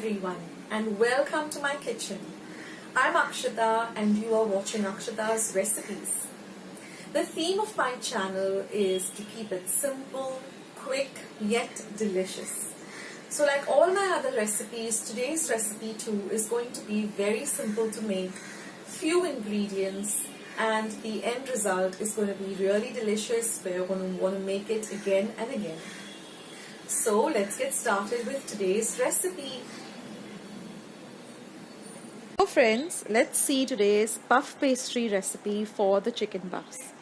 everyone and welcome to my kitchen. I'm Akshata and you are watching Akshata's Recipes. The theme of my channel is to keep it simple, quick yet delicious. So like all my other recipes, today's recipe too is going to be very simple to make, few ingredients, and the end result is going to be really delicious where you're going to want to make it again and again. So let's get started with today's recipe. So friends, let's see today's puff pastry recipe for the chicken puffs.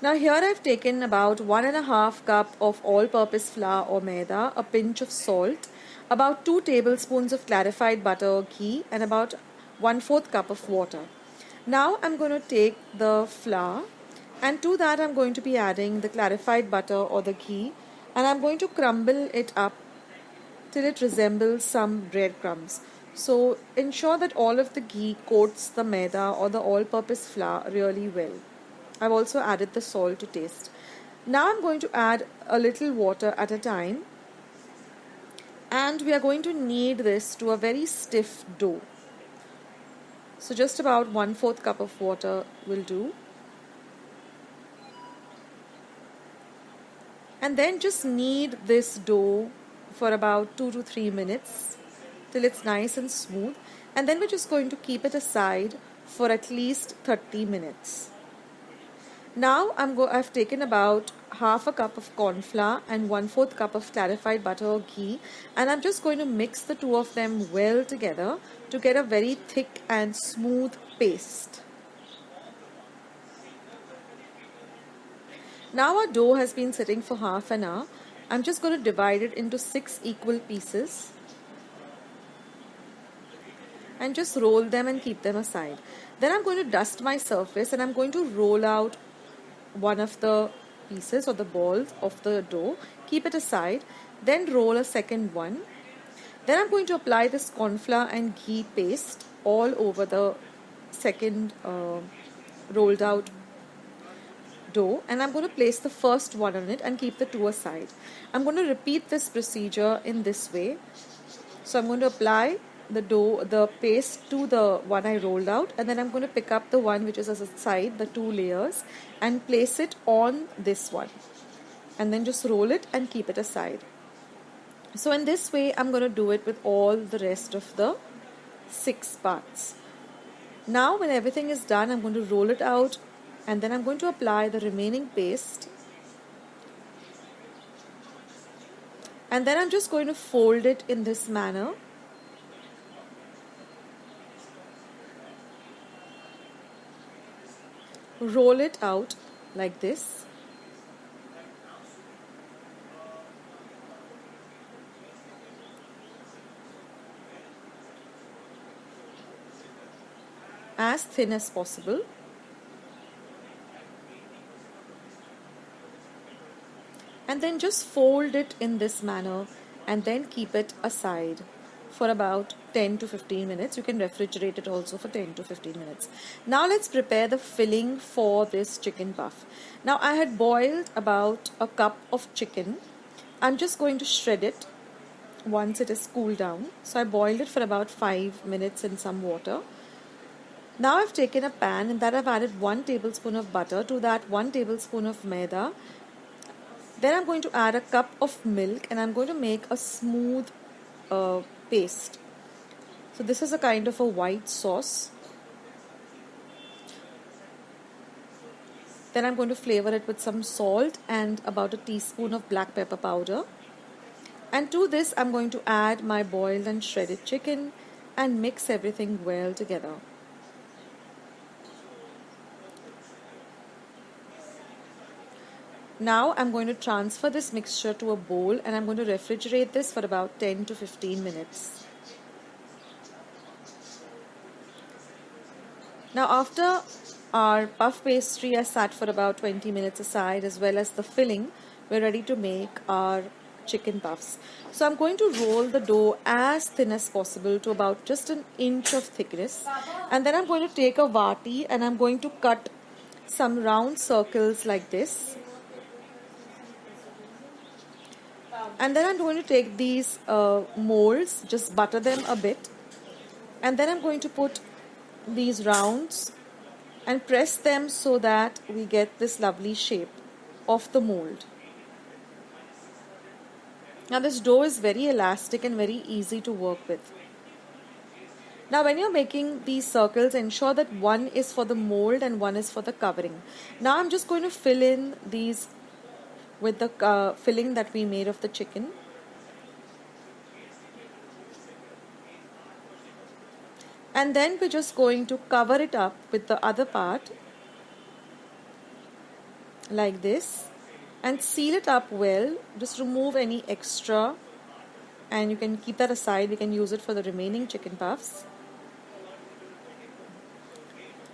Now here I've taken about 1.5 cup of all-purpose flour or maida, a pinch of salt, about 2 tablespoons of clarified butter or ghee, and about 1/4 cup of water. Now I'm going to take the flour, and to that I'm going to be adding the clarified butter or the ghee, and I'm going to crumble it up till it resembles some breadcrumbs. So ensure that all of the ghee coats the maida or the all-purpose flour really well. I've also added the salt to taste. Now I'm going to add a little water at a time, and we are going to knead this to a very stiff dough. So just about 1/4 cup of water will do. And then just knead this dough for about 2 to 3 minutes till it's nice and smooth, and then we're just going to keep it aside for at least 30 minutes. Now I've taken about 1/2 cup of corn flour and 1/4 cup of clarified butter or ghee, and I'm just going to mix the two of them well together to get a very thick and smooth paste. Now our dough has been sitting for half an hour. I'm just going to divide it into 6 equal pieces and just roll them and keep them aside. Then I'm going to dust my surface and I'm going to roll out one of the pieces or the balls of the dough, keep it aside, then roll a second one. Then I'm going to apply this corn flour and ghee paste all over the second rolled out dough, and I'm going to place the first one on it and keep the two aside. I'm going to repeat this procedure in this way. So I'm going to apply the paste to the one I rolled out, and then I'm going to pick up the one which is aside, the 2 layers, and place it on this one, and then just roll it and keep it aside. So in this way I'm going to do it with all the rest of the 6 parts. Now when everything is done, I'm going to roll it out, and then I'm going to apply the remaining paste, and then I'm just going to fold it in this manner. Roll it out like this. As thin as possible. And then just fold it in this manner and then keep it aside for about 10 to 15 minutes. You can refrigerate it also for 10 to 15 minutes. Now let's prepare the filling for this chicken puff. Now I had boiled about a cup of chicken. I'm just going to shred it once it is cooled down. So I boiled it for about 5 minutes in some water. Now I've taken a pan, in that I've added 1 tablespoon of butter, to that 1 tablespoon of maida. Then I'm going to add a cup of milk, and I'm going to make a smooth paste. So this is a kind of a white sauce. Then I'm going to flavor it with some salt and about a teaspoon of black pepper powder. And to this I'm going to add my boiled and shredded chicken and mix everything well together. Now I'm going to transfer this mixture to a bowl, and I'm going to refrigerate this for about 10 to 15 minutes. Now after our puff pastry has sat for about 20 minutes aside, as well as the filling, we're ready to make our chicken puffs. So I'm going to roll the dough as thin as possible to about just an inch of thickness, and then I'm going to take a vati and I'm going to cut some round circles like this. And then I'm going to take these molds, just butter them a bit, and then I'm going to put these rounds and press them so that we get this lovely shape of the mold. Now this dough is very elastic and very easy to work with. Now when you're making these circles, ensure that one is for the mold and one is for the covering. Now I'm just going to fill in these with the filling that we made of the chicken. And then we're just going to cover it up with the other part like this and seal it up well. Just remove any extra and you can keep that aside. We can use it for the remaining chicken puffs.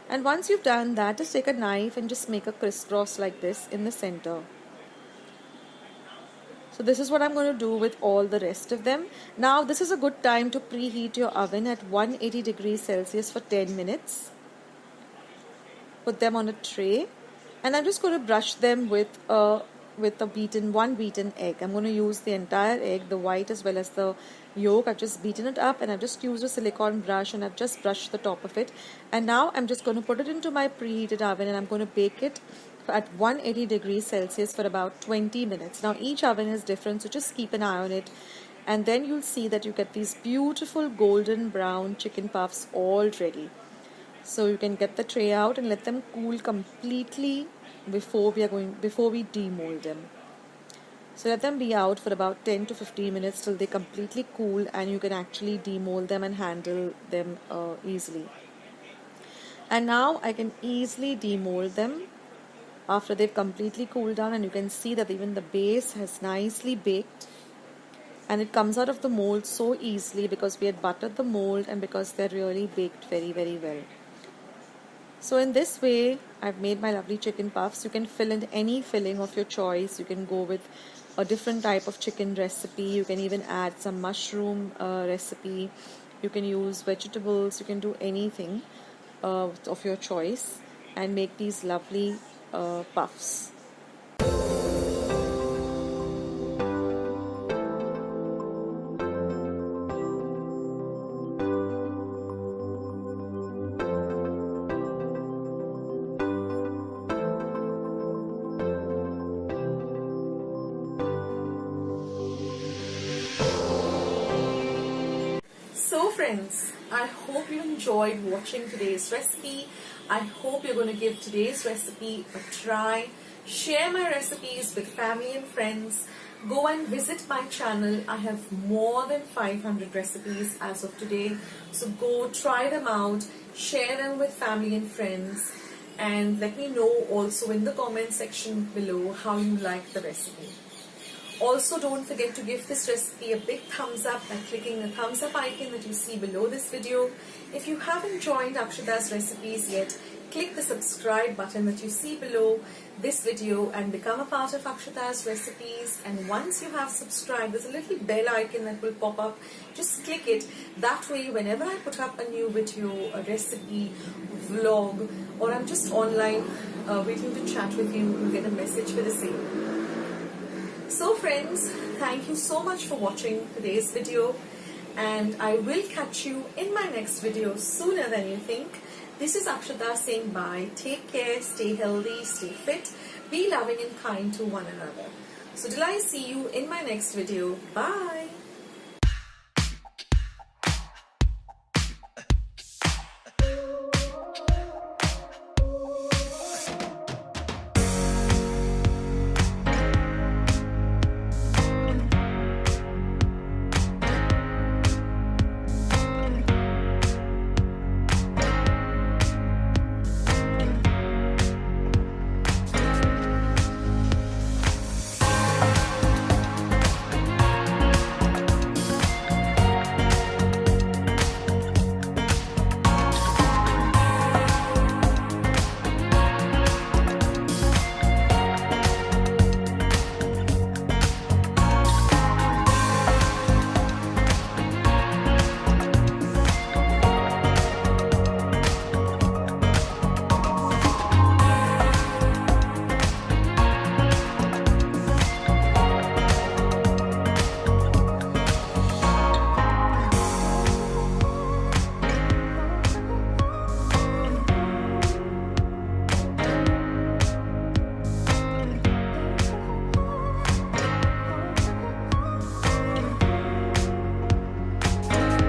And once you've done that, just take a knife and just make a crisscross like this in the center. So this is what I'm going to do with all the rest of them. Now this is a good time to preheat your oven at 180 degrees Celsius for 10 minutes. Put them on a tray and I'm just going to brush them with one beaten egg. I'm going to use the entire egg, the white as well as the yolk. I've just beaten it up and I've just used a silicone brush and I've just brushed the top of it. And now I'm just going to put it into my preheated oven and I'm going to bake it at 180 degrees Celsius for about 20 minutes. Now each oven is different, so just keep an eye on it. And then you'll see that you get these beautiful golden brown chicken puffs all ready. So you can get the tray out and let them cool completely before we demold them. So let them be out for about 10 to 15 minutes till they completely cool and you can actually demold them and handle them easily. And now I can easily demold them after they've completely cooled down, and you can see that even the base has nicely baked and it comes out of the mold so easily because we had buttered the mold and because they're really baked very, very well. So in this way, I've made my lovely chicken puffs. You can fill in any filling of your choice. You can go with a different type of chicken recipe. You can even add some mushroom recipe. You can use vegetables. You can do anything of your choice and make these lovely puffs. So friends, I hope you enjoyed watching today's recipe. I hope you're going to give today's recipe a try. Share my recipes with family and friends. Go and visit my channel. I have more than 500 recipes as of today. So go try them out, share them with family and friends, and let me know also in the comment section below how you like the recipe. Also, don't forget to give this recipe a big thumbs up by clicking the thumbs up icon that you see below this video. If you haven't joined Akshata's Recipes yet, click the subscribe button that you see below this video and become a part of Akshata's Recipes. And once you have subscribed, there's a little bell icon that will pop up. Just click it. That way, whenever I put up a new video, a recipe, vlog, or I'm just online waiting to chat with you, you'll get a message for the same. So friends, thank you so much for watching today's video, and I will catch you in my next video sooner than you think. This is Akshata saying bye. Take care, stay healthy, stay fit, be loving and kind to one another. So till I see you in my next video, bye.